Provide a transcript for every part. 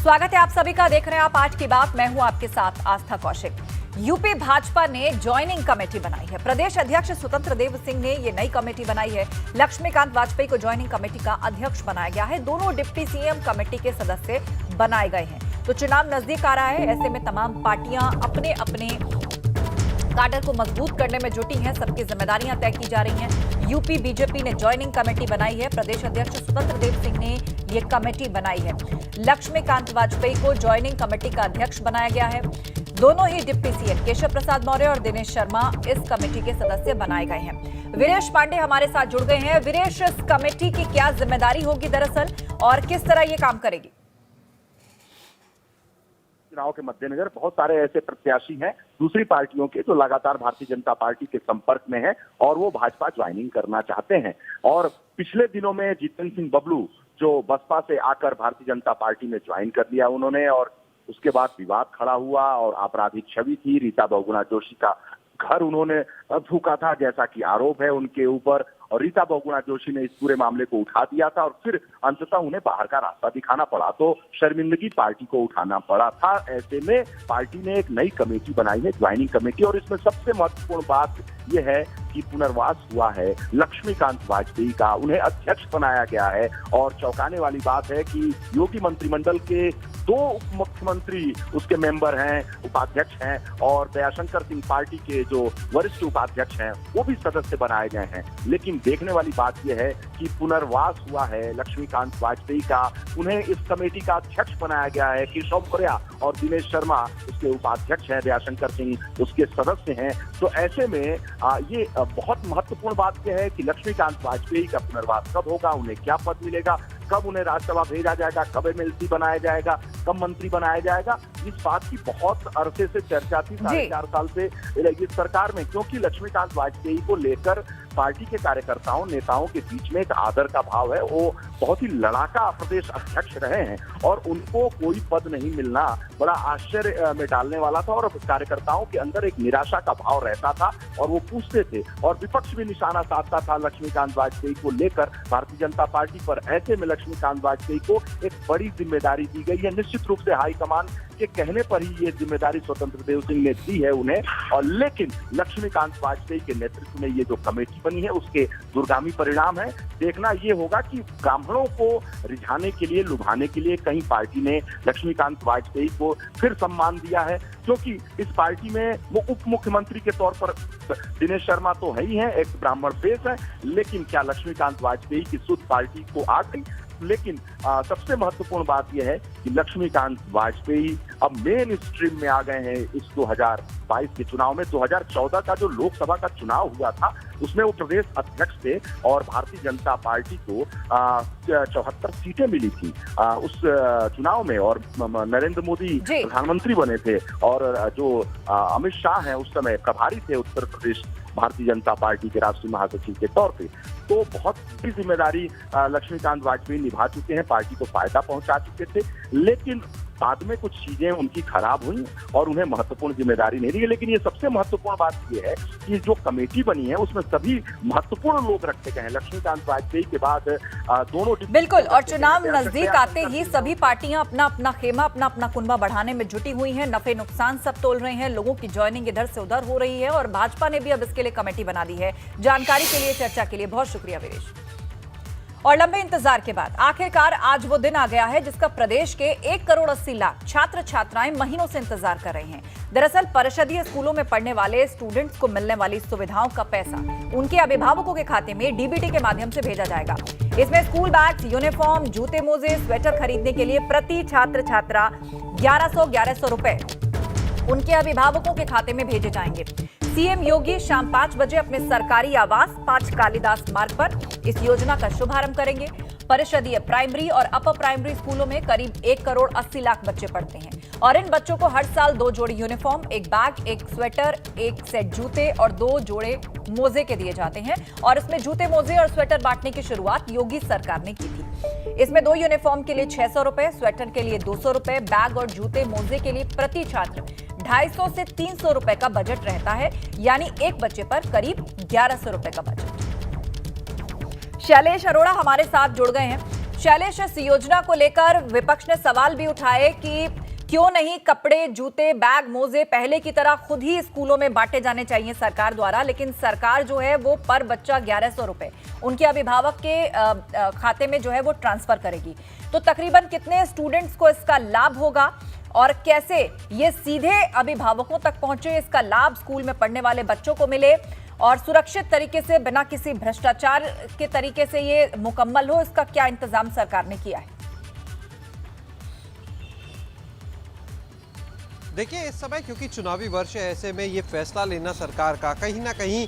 स्वागत है आप सभी का। देख रहे हैं आप आज की बात। मैं हूं आपके साथ आस्था कौशिक। यूपी भाजपा ने ज्वाइनिंग कमेटी बनाई है। प्रदेश अध्यक्ष स्वतंत्र देव सिंह ने ये नई कमेटी बनाई है। लक्ष्मीकांत वाजपेयी को ज्वाइनिंग कमेटी का अध्यक्ष बनाया गया है। दोनों डिप्टी सीएम कमेटी के सदस्य बनाए गए हैं। तो चुनाव नजदीक आ रहा है, ऐसे में तमाम पार्टियां अपने अपने काडर को मजबूत करने में जुटी हैं। सबकी जिम्मेदारियां तय की जा रही हैं। यूपी बीजेपी ने ज्वाइनिंग कमेटी बनाई है। प्रदेश अध्यक्ष स्वतंत्र देव सिंह ने ये कमेटी बनाई है। लक्ष्मीकांत वाजपेयी को ज्वाइनिंग कमेटी का अध्यक्ष बनाया गया है। दोनों ही डिप्टी सीएम केशव प्रसाद मौर्य और दिनेश शर्मा इस कमेटी के सदस्य बनाए गए हैं। वीरेश पांडे हमारे साथ जुड़ गए हैं। वीरेश, इस कमेटी की क्या जिम्मेदारी होगी दरअसल और किस तरह ये काम करेगी? चुनाव के मद्देनजर बहुत सारे ऐसे प्रत्याशी हैं दूसरी पार्टियों के जो लगातार भारतीय जनता पार्टी के संपर्क में हैं और वो भाजपा ज्वाइनिंग करना चाहते हैं। और पिछले दिनों में जितेंद्र सिंह बबलू जो बसपा से आकर भारतीय जनता पार्टी में ज्वाइन कर लिया उन्होंने, और उसके बाद विवाद खड़ा हुआ और आपराधिक छवि थी। रीता बहुगुणा जोशी का घर उन्होंने फूका था, जैसा कि आरोप है उनके ऊपर, और रीता बहुगुणा जोशी ने इस पूरे मामले को उठा दिया था और फिर अंततः उन्हें बाहर का रास्ता दिखाना पड़ा। तो शर्मिंदगी पार्टी को उठाना पड़ा था। ऐसे में पार्टी ने एक नई कमेटी बनाई है, ज्वाइनिंग कमेटी, और इसमें सबसे महत्वपूर्ण बात यह है कि पुनर्वास हुआ है लक्ष्मीकांत वाजपेयी का, उन्हें अध्यक्ष बनाया गया है। और चौंकाने वाली बात है कि योगी मंत्रिमंडल के 2 उप मुख्यमंत्री उसके मेंबर हैं, उपाध्यक्ष हैं, और दयाशंकर सिंह पार्टी के जो वरिष्ठ उपाध्यक्ष हैं वो भी सदस्य बनाए गए हैं। लेकिन देखने वाली बात यह है कि पुनर्वास हुआ है लक्ष्मीकांत वाजपेयी का, उन्हें इस कमेटी का अध्यक्ष बनाया गया है। केशव मौर्य और दिनेश शर्मा उसके उपाध्यक्ष हैं, दयाशंकर सिंह उसके सदस्य हैं। तो ऐसे में ये बहुत महत्वपूर्ण बात यह है कि लक्ष्मीकांत वाजपेयी का पुनर्वास कब होगा, उन्हें क्या पद मिलेगा, कब उन्हें राज्यसभा भेजा जाएगा, कब एमएलसी बनाया जाएगा, कब मंत्री बनाया जाएगा। इस बात की बहुत अरसे से चर्चा थी, 4.5 साल से इस सरकार में, क्योंकि लक्ष्मीकांत वाजपेयी को लेकर पार्टी के कार्यकर्ताओं नेताओं के बीच में एक आदर का भाव है। वो बहुत ही लड़ाका प्रदेश अध्यक्ष रहे हैं और उनको कोई पद नहीं मिलना बड़ा आश्चर्य में डालने वाला था, और कार्यकर्ताओं के अंदर एक निराशा का भाव रहता था और वो पूछते थे, और विपक्ष भी निशाना साधता था लक्ष्मीकांत वाजपेयी को लेकर भारतीय जनता पार्टी पर। ऐसे में लक्ष्मीकांत वाजपेयी को एक बड़ी जिम्मेदारी दी गई है। निश्चित रूप से हाईकमान के कहने पर ही ये जिम्मेदारी स्वतंत्र देव सिंह ने दी है उन्हें, और लेकिन लक्ष्मीकांत वाजपेयी के नेतृत्व में ये जो कमेटी बनी है उसके दूरगामी परिणाम है। देखना ये होगा कि ब्राह्मणों को रिझाने के लिए, लुभाने के लिए कहीं पार्टी ने लक्ष्मीकांत वाजपेयी को फिर सम्मान दिया है, क्योंकि इस पार्टी में वो उप मुख्यमंत्री के तौर पर दिनेश शर्मा तो है ही है, एक ब्राह्मण फेस है, लेकिन क्या लक्ष्मीकांत वाजपेयी की सुध पार्टी को आ गई? लेकिन सबसे महत्वपूर्ण बात यह है कि लक्ष्मीकांत वाजपेयी अब मेन स्ट्रीम में आ गए हैं इस 2022 के चुनाव में। 2014 का जो लोकसभा का चुनाव हुआ था उसमें वो प्रदेश अध्यक्ष थे और भारतीय जनता पार्टी को 74 सीटें मिली थी उस चुनाव में, और नरेंद्र मोदी प्रधानमंत्री बने थे, और जो अमित शाह हैं उस समय प्रभारी थे उत्तर प्रदेश भारतीय जनता पार्टी के राष्ट्रीय महासचिव के तौर पे। तो बहुत बड़ी जिम्मेदारी लक्ष्मीकांत वाजपेयी निभा चुके हैं, पार्टी को फायदा पहुंचा चुके थे, लेकिन बाद में कुछ चीजें उनकी खराब हुई और उन्हें महत्वपूर्ण जिम्मेदारी नहीं दी। लेकिन ये सबसे महत्वपूर्ण बात ये है कि जो कमेटी बनी है उसमें सभी महत्वपूर्ण लोग रखे गए हैं। लक्ष्मीकांत वाजपेयी के बाद दोनों बिल्कुल, और चुनाव नजदीक आते ही सभी पार्टियां अपना अपना खेमा, अपना अपना कुनबा बढ़ाने में जुटी हुई हैं। नफे नुकसान सब तोल रहे हैं, लोगों की ज्वाइनिंग इधर से उधर हो रही है, और भाजपा ने भी अब इसके लिए कमेटी बना दी है। जानकारी के लिए, चर्चा के लिए बहुत शुक्रिया वीरेश। और लंबे इंतजार के बाद आखिरकार आज वो दिन आ गया है जिसका प्रदेश के 1 करोड़ 80 लाख छात्र छात्राएं महीनों से इंतजार कर रहे हैं। दरअसल परिषदीय स्कूलों में पढ़ने वाले स्टूडेंट्स को मिलने वाली सुविधाओं का पैसा उनके अभिभावकों के खाते में डीबीटी के माध्यम से भेजा जाएगा। इसमें स्कूल बैग्स, यूनिफॉर्म, जूते मोजे, स्वेटर खरीदने के लिए प्रति छात्र छात्रा 1100 रुपए उनके अभिभावकों के खाते में भेजे जाएंगे। सीएम योगी शाम 5 बजे अपने सरकारी आवास 5 कालिदास मार्ग पर इस योजना का शुभारंभ करेंगे। परिषदीय प्राइमरी और अपर प्राइमरी स्कूलों में करीब 1 करोड़ 80 लाख बच्चे पढ़ते हैं, और इन बच्चों को हर साल 2 जोड़ी यूनिफॉर्म, 1 बैग, 1 स्वेटर, 1 सेट जूते और 2 जोड़े मोजे के दिए जाते हैं। और इसमें जूते, मोजे और स्वेटर बांटने की शुरुआत योगी सरकार ने की थी। इसमें 2 यूनिफॉर्म के लिए 600 रुपए, स्वेटर के लिए 200 रुपए, बैग और जूते मोजे के लिए प्रति छात्र 250 से 300 रुपए का बजट रहता है, यानी एक बच्चे पर करीब 1100 रुपए का बजट। शैलेश अरोड़ा हमारे साथ जुड़ गए हैं। शैलेश, इस योजना को लेकर विपक्ष ने सवाल भी उठाए कि क्यों नहीं कपड़े, जूते, बैग, मोजे पहले की तरह खुद ही स्कूलों में बांटे जाने चाहिए सरकार द्वारा, लेकिन सरकार जो है वो पर बच्चा 1100 रुपए उनके अभिभावक के खाते में जो है वो ट्रांसफर करेगी। तो तकरीबन कितने स्टूडेंट्स को इसका लाभ होगा और कैसे ये सीधे अभिभावकों तक पहुंचे, इसका लाभ स्कूल में पढ़ने वाले बच्चों को मिले और सुरक्षित तरीके से बिना किसी भ्रष्टाचार के तरीके से ये मुकम्मल हो, इसका क्या इंतजाम सरकार ने किया है? देखिए, इस समय क्योंकि चुनावी वर्ष है, ऐसे में ये फैसला लेना सरकार का कहीं ना कहीं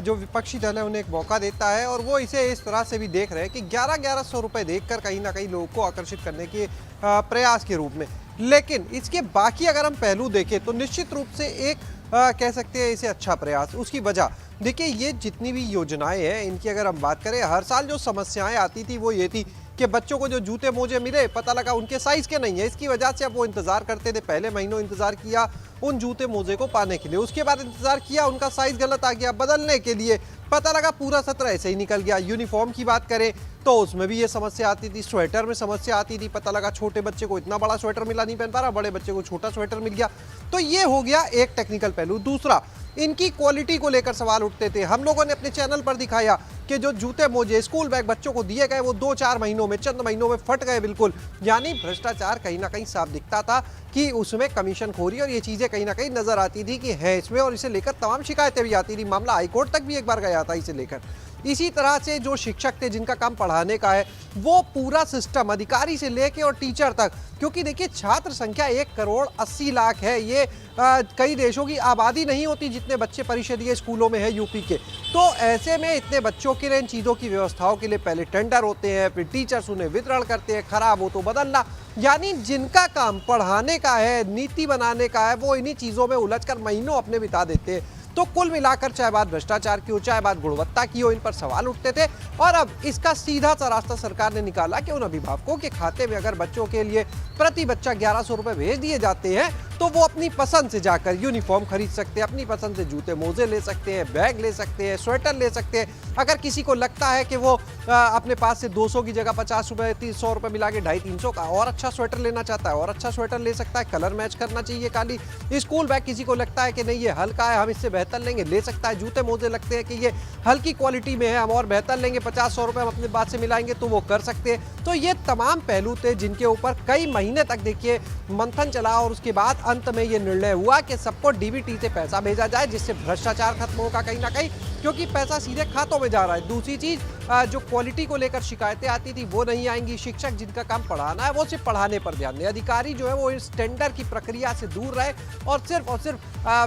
जो विपक्षी दल है उन्हें एक मौका देता है और वो इसे इस तरह से भी देख रहे हैं कि 1100 रुपए देखकर कहीं ना कहीं लोगों को आकर्षित करने के प्रयास के रूप में। लेकिन इसके बाकी अगर हम पहलू देखें तो निश्चित रूप से एक कह सकते हैं इसे अच्छा प्रयास। उसकी वजह देखिए, ये जितनी भी योजनाएं हैं इनकी अगर हम बात करें, हर साल जो समस्याएं आती थी वो ये थी कि बच्चों को जो जूते मोजे मिले पता लगा उनके साइज के नहीं है। इसकी वजह से अब वो इंतजार करते थे, पहले महीनों इंतजार किया उन जूते मोजे को पाने के लिए, उसके बाद इंतजार किया उनका साइज गलत आ गया, बदलने के लिए पता लगा पूरा सत्र ऐसे ही निकल गया। यूनिफॉर्म की बात करें तो उसमें भी ये समस्या आती थी, स्वेटर में समस्या आती थी, पता लगा छोटे बच्चे को इतना बड़ा स्वेटर मिला नहीं पहन पा रहा, बड़े बच्चे को छोटा स्वेटर मिल गया। तो ये हो गया एक टेक्निकल पहलू। दूसरा, इनकी क्वालिटी को लेकर सवाल उठते थे। हम लोगों ने अपने चैनल पर दिखाया कि जो जूते मोजे, स्कूल बैग बच्चों को दिए गए वो 2-4 महीनों में, चंद महीनों में फट गए बिल्कुल। यानी भ्रष्टाचार कहीं ना कहीं साफ दिखता था कि उसमें कमीशन खोरी और ये चीजें कहीं ना कहीं नजर आती थी कि है इसमें, और इसे लेकर तमाम शिकायतें भी आती थी। मामला हाईकोर्ट तक भी एक बार गया था इसे लेकर। इसी तरह से जो शिक्षक थे जिनका काम पढ़ाने का है, वो पूरा सिस्टम अधिकारी से लेके और टीचर तक, क्योंकि देखिए छात्र संख्या 1,80,00,000 है। ये कई देशों की आबादी नहीं होती जितने बच्चे परिषदीय स्कूलों में है यूपी के। तो ऐसे में इतने बच्चों के लिए इन चीज़ों की व्यवस्थाओं के लिए पहले टेंडर होते हैं, फिर टीचर्स उन्हें वितरण करते हैं, खराब हो तो बदलना। यानी जिनका काम पढ़ाने का है, नीति बनाने का है, वो इन्हीं चीज़ों में उलझकर महीनों अपने बिता देते हैं। तो कुल मिलाकर चाहे बात भ्रष्टाचार की हो, चाहे बात गुणवत्ता की हो, इन पर सवाल उठते थे। और अब इसका सीधा सा रास्ता सरकार ने निकाला कि उन अभिभावकों के खाते में अगर बच्चों के लिए प्रति बच्चा 1100 रुपए भेज दिए जाते हैं तो वो अपनी पसंद से जाकर यूनिफॉर्म खरीद सकते हैं, अपनी पसंद से जूते मोजे ले सकते हैं, बैग ले सकते हैं, स्वेटर ले सकते हैं। अगर किसी को लगता है कि वो अपने पास से 200 की जगह 50 रुपए 300 रुपए मिला के 250-300 का और अच्छा स्वेटर लेना चाहता है और अच्छा स्वेटर ले सकता है, कलर मैच करना चाहिए काली। स्कूल बैग किसी को लगता है कि नहीं ये हल्का है, हम इससे बेहतर लेंगे, ले सकता है। जूते मोजे लगते हैं कि ये हल्की क्वालिटी में है, हम और बेहतर लेंगे, 50-100 रुपए हम अपने बात से मिलाएंगे, तो वो कर सकते हैं। तो ये तमाम पहलू थे जिनके ऊपर कई महीने तक देखिए मंथन चला और उसके बाद अंत में ये निर्णय हुआ कि सबको डीबीटी से पैसा भेजा जाए, जिससे भ्रष्टाचार खत्म होगा कहीं ना कहीं, क्योंकि पैसा सीधे खातों में जा रहा है। दूसरी चीज, जो क्वालिटी को लेकर शिकायतें आती थी वो नहीं आएंगी। शिक्षक जिनका काम पढ़ाना है वो सिर्फ पढ़ाने पर ध्यान दें। अधिकारी जो है वो इस टेंडर की प्रक्रिया से दूर रहे और सिर्फ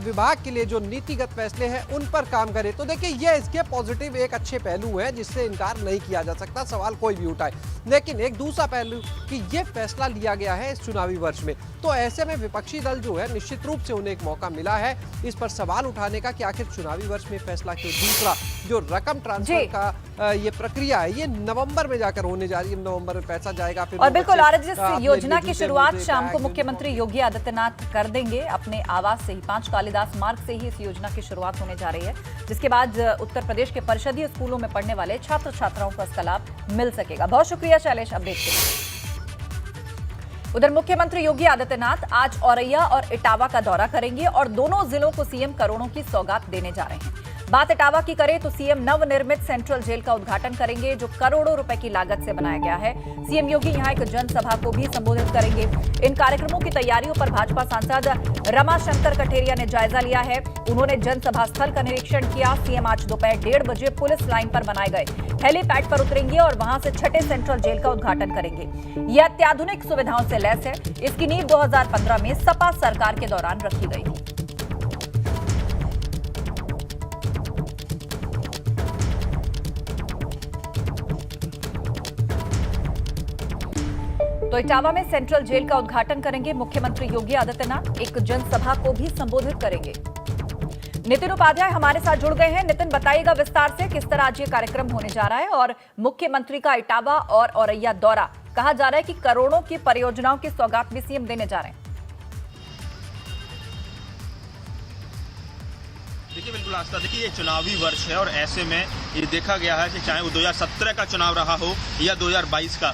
विभाग के लिए जो नीतिगत फैसले हैं उन पर काम करे। तो देखिए ये इसके पॉजिटिव एक अच्छे पहलू है जिससे इनकार नहीं किया जा सकता, सवाल कोई भी उठाए। लेकिन एक दूसरा पहलू कि ये फैसला लिया गया है इस चुनावी वर्ष में, तो ऐसे में विपक्षी दल जो है निश्चित रूप से उन्हें एक मौका मिला है इस पर सवाल उठाने का कि आखिर चुनावी वर्ष में फैसला क्यों। दूसरा, जो रकम ट्रांसफर का ये प्रक्रिया है ये नवंबर में जाकर होने जा रही है, नवंबर में पैसा जाएगा। फिर और बिल्कुल आरज, इस योजना की शुरुआत शाम को मुख्यमंत्री योगी आदित्यनाथ कर देंगे अपने आवास से ही, 5 कालिदास मार्ग से ही इस योजना की शुरुआत होने जा रही है, जिसके बाद उत्तर प्रदेश के परिषदीय स्कूलों में पढ़ने वाले छात्र छात्राओं को इसका लाभ मिल सकेगा। बहुत शुक्रिया शैलेश अपडेट के लिए। उधर मुख्यमंत्री योगी आदित्यनाथ आज औरैया और इटावा का दौरा करेंगे और दोनों जिलों को सीएम करोड़ों की सौगात देने जा रहे हैं। बात इटावा की करें तो सीएम नवनिर्मित सेंट्रल जेल का उद्घाटन करेंगे जो करोड़ों रुपए की लागत से बनाया गया है। सीएम योगी यहां एक जनसभा को भी संबोधित करेंगे। इन कार्यक्रमों की तैयारियों पर भाजपा सांसद रमाशंकर कठेरिया ने जायजा लिया है। उन्होंने जनसभा स्थल का निरीक्षण किया। सीएम आज दोपहर 1:30 बजे पुलिस लाइन पर बनाए गए हेलीपैड पर उतरेंगे और वहां से 6ठे सेंट्रल जेल का उद्घाटन करेंगे। यह अत्याधुनिक सुविधाओं से लैस है। इसकी नींव 2015 में सपा सरकार के दौरान रखी गई थी। तो इटावा में सेंट्रल जेल का उद्घाटन करेंगे मुख्यमंत्री योगी आदित्यनाथ। एक जनसभा को भी संबोधित करेंगे। नितिन उपाध्याय हमारे साथ जुड़ गए हैं। नितिन, बताइएगा विस्तार से किस तरह आज ये कार्यक्रम होने जा रहा है और मुख्यमंत्री का इटावा और औरैया दौरा, कहा जा रहा है कि करोड़ों की परियोजनाओं की सौगात भी सीएम देने जा रहे हैं। देखिए बिल्कुल आस्था, देखिए ये चुनावी वर्ष है और ऐसे में ये देखा गया है कि चाहे वो 2017 का चुनाव रहा हो या 2022 का,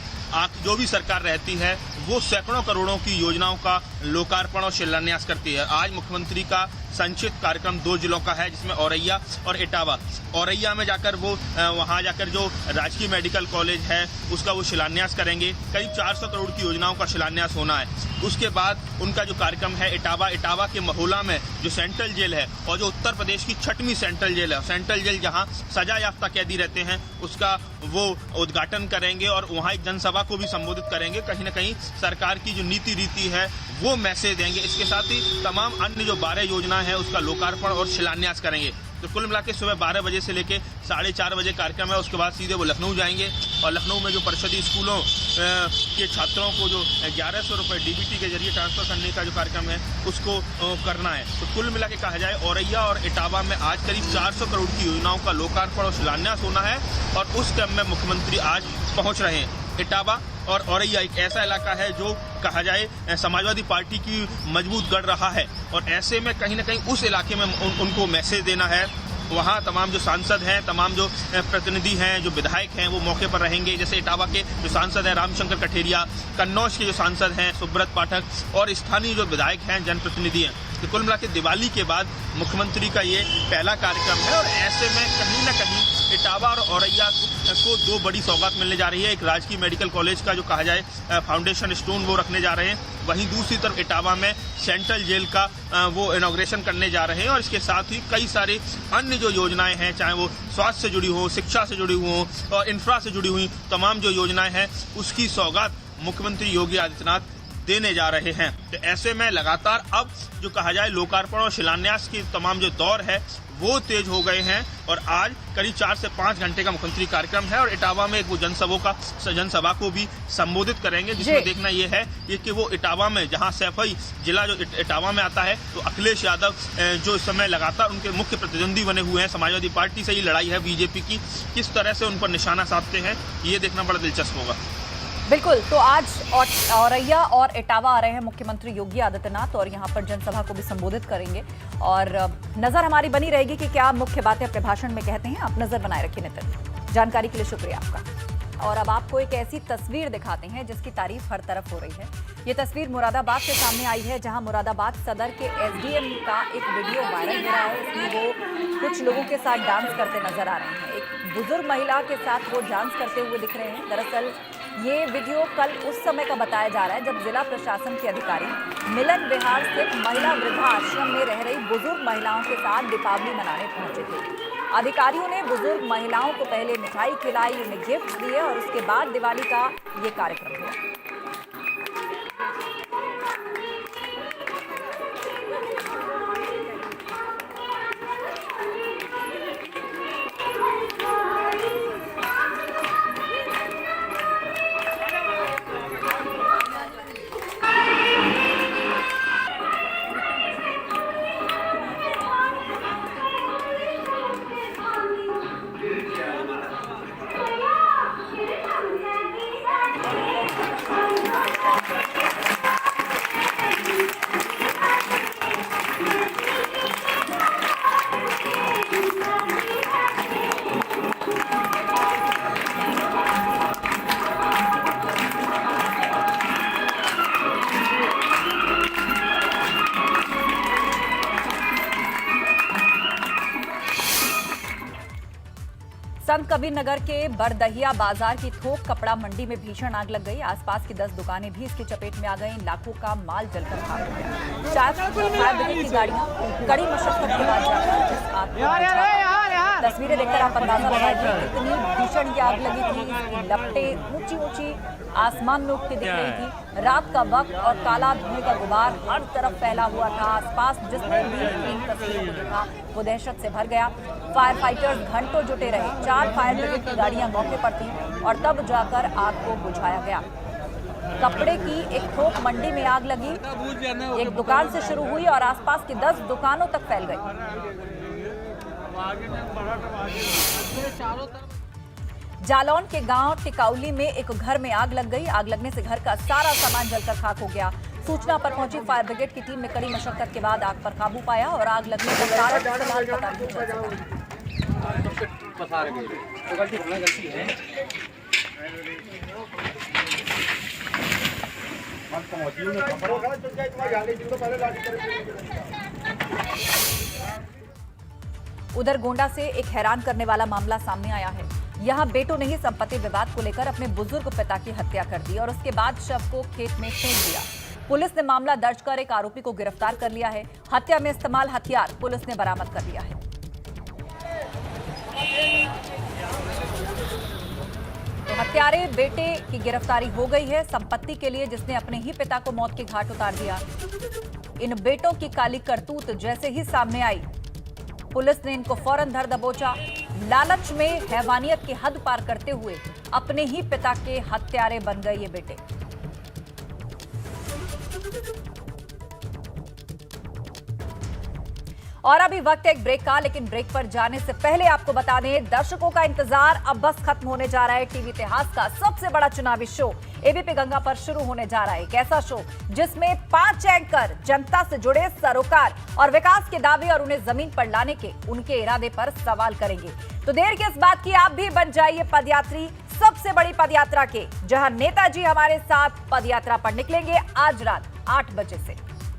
जो भी सरकार रहती है वो सैकड़ों करोड़ों की योजनाओं का लोकार्पण और शिलान्यास करती है। आज मुख्यमंत्री का संक्षिप्त कार्यक्रम 2 जिलों का है, जिसमें औरैया और इटावा। औरैया में जाकर वो वहां जाकर जो राजकीय मेडिकल कॉलेज है उसका वो शिलान्यास करेंगे। करीब 400 करोड़ की योजनाओं का शिलान्यास होना है। उसके बाद उनका जो कार्यक्रम है इटावा के महोला में जो सेंट्रल जेल है और जो उत्तर प्रदेश की 6वीं सेंट्रल जेल है, सेंट्रल जेल जहां सजा याफ्ता कैदी रहते हैं, उसका वो उद्घाटन करेंगे और वहां एक जनसभा को भी संबोधित करेंगे। कहीं न कहीं सरकार की जो नीति रीति है वो मैसेज देंगे। इसके साथ ही तमाम अन्य जो 12 योजना है उसका लोकार्पण और शिलान्यास करेंगे। तो कुल मिला के सुबह 12 बजे से लेके 4:30 बजे कार्यक्रम है। उसके बाद सीधे वो लखनऊ जाएंगे और लखनऊ में जो परिषदीय स्कूलों के छात्रों को जो 1100 रुपये डीबीटी के जरिए ट्रांसफर करने का जो कार्यक्रम है उसको करना है। तो कुल मिला के कहा जाए औरैया और इटावा में आज करीब 400 करोड़ की योजनाओं का लोकार्पण और शिलान्यास होना है और उस क्रम में मुख्यमंत्री आज पहुंच रहे हैं। इटावा और औरैया एक ऐसा इलाका है जो कहा जाए समाजवादी पार्टी की मजबूत गढ़ रहा है और ऐसे में कहीं ना कहीं उस इलाके में उनको मैसेज देना है। वहाँ तमाम जो सांसद हैं, तमाम जो प्रतिनिधि हैं, जो विधायक हैं वो मौके पर रहेंगे। जैसे इटावा के जो सांसद हैं रामशंकर कठेरिया, कन्नौज के जो सांसद हैं सुब्रत पाठक और स्थानीय जो विधायक हैं, जनप्रतिनिधि हैं। तो कुल मिला के दिवाली के बाद मुख्यमंत्री का ये पहला कार्यक्रम है और ऐसे में कहीं ना कहीं इटावा और औरैया को 2 बड़ी सौगात मिलने जा रही है। एक राजकीय मेडिकल कॉलेज का जो कहा जाए फाउंडेशन स्टोन वो रखने जा रहे हैं, वहीं दूसरी तरफ इटावा में सेंट्रल जेल का वो इनॉग्रेशन करने जा रहे हैं और इसके साथ ही कई सारी अन्य जो योजनाएं हैं, चाहे वो स्वास्थ्य से जुड़ी हो, शिक्षा से जुड़ी हो और इंफ्रा से जुड़ी हुई तमाम जो योजनाएं हैं उसकी सौगात मुख्यमंत्री योगी आदित्यनाथ देने जा रहे हैं। तो ऐसे में लगातार अब जो कहा जाए लोकार्पण और शिलान्यास की तमाम जो दौर है वो तेज हो गए हैं और आज करीब 4 से 5 घंटे का मुख्यमंत्री कार्यक्रम है और इटावा में एक वो जनसभा को भी संबोधित करेंगे, जिसमें देखना ये है कि वो इटावा में जहां सैफई जिला जो इटावा में आता है तो अखिलेश यादव जो इस समय लगातार उनके मुख्य प्रतिद्वंदी बने हुए हैं, समाजवादी पार्टी से ही लड़ाई है बीजेपी की, किस तरह से उन पर निशाना साधते हैं ये देखना बड़ा दिलचस्प होगा। बिल्कुल, तो आज औरैया और इटावा आ रहे हैं मुख्यमंत्री योगी आदित्यनाथ और यहाँ पर जनसभा को भी संबोधित करेंगे और नजर हमारी बनी रहेगी कि क्या मुख्य बातें अपने भाषण में कहते हैं। आप नजर बनाए रखिए नितिन। जानकारी के लिए शुक्रिया आपका। और अब आपको एक ऐसी तस्वीर दिखाते हैं जिसकी तारीफ हर तरफ हो रही है। ये तस्वीर मुरादाबाद से सामने आई है, जहां मुरादाबाद सदर के एसडीएम का एक वीडियो वायरल हो रहा है। इसमें वो कुछ लोगों के साथ डांस करते नजर आ रहे हैं। एक बुजुर्ग महिला के साथ वो डांस करते हुए दिख रहे हैं। दरअसल ये वीडियो कल उस समय का बताया जा रहा है जब जिला प्रशासन के अधिकारी मिलन विहार स्थित महिला वृद्धाश्रम में रह रही बुजुर्ग महिलाओं के साथ दीपावली मनाने पहुंचे थे। अधिकारियों ने बुजुर्ग महिलाओं को पहले मिठाई खिलाई, उन्हें गिफ्ट दिए और उसके बाद दिवाली का ये कार्यक्रम हुआ। संत कबीर नगर के बरदहिया बाजार की थोक कपड़ा मंडी में भीषण आग लग गई। आसपास की 10 दुकानें भी इसकी चपेट में आ गईं। लाखों का माल जलकर खाक हो गया। फायर ब्रिगेड की गाड़ियां कड़ी मशक्कत के बाद जाकर इस आग को बुझाया। तस्वीरें देखकर आप अंदाजा लगाइए कितनी भीषण ये आग लगी थी। इसकी लपटें ऊंची ऊंची आसमान में उठती दिख रही थी। रात का वक्त और काला धुएं का गुबार हर तरफ फैला हुआ था। आसपास जिसने भी इन तस्वीरों को देखा वो दहशत से भर गया। फायर फाइटर्स घंटों जुटे रहे। 4 फायर ब्रिगेड की गाड़ियां मौके पर थीं और तब जाकर आग को बुझाया गया। कपड़े की एक थोक मंडी में आग लगी। एक दुकान से शुरू हुई और आसपास की 10 दुकानों तक फैल गई। जालौन के गांव टिकाउली में एक घर में आग लग गई। आग लगने से घर का सारा सामान जलकर खाक हो गया। सूचना पर पहुंची फायर ब्रिगेड की टीम ने कड़ी मशक्कत के बाद आग पर काबू पाया और आग लगने का कारण फिलहाल पता नहीं चल सका। उधर गोंडा से एक हैरान करने वाला मामला सामने आया है। यहां बेटों ने ही संपत्ति विवाद को लेकर अपने बुजुर्ग पिता की हत्या कर दी और उसके बाद शव को खेत में फेंक दिया। पुलिस ने मामला दर्ज कर एक आरोपी को गिरफ्तार कर लिया है। हत्या में इस्तेमाल हथियार पुलिस ने बरामद कर लिया है। तो हत्यारे बेटे की गिरफ्तारी हो गई है संपत्ति के लिए, जिसने अपने ही पिता को मौत के घाट उतार दिया। इन बेटों की काली करतूत जैसे ही सामने आई, पुलिस ने इनको फौरन धर दबोचा। लालच में हैवानियत की हद पार करते हुए अपने ही पिता के हत्यारे बन गए ये बेटे। और अभी वक्त है एक ब्रेक का, लेकिन ब्रेक पर जाने से पहले आपको बता दें, दर्शकों का इंतजार अब बस खत्म होने जा रहा है। टीवी इतिहास का सबसे बड़ा चुनावी शो एबीपी गंगा पर शुरू होने जा रहा है। एक ऐसा शो जिसमें 5 एंकर जनता से जुड़े सरोकार और विकास के दावे और उन्हें जमीन पर लाने के उनके इरादे पर सवाल करेंगे। तो देर किस बात की, आप भी बन जाइए पदयात्री सबसे बड़ी पदयात्रा के, जहां नेताजी हमारे साथ पदयात्रा पर निकलेंगे आज रात 8 बजे से।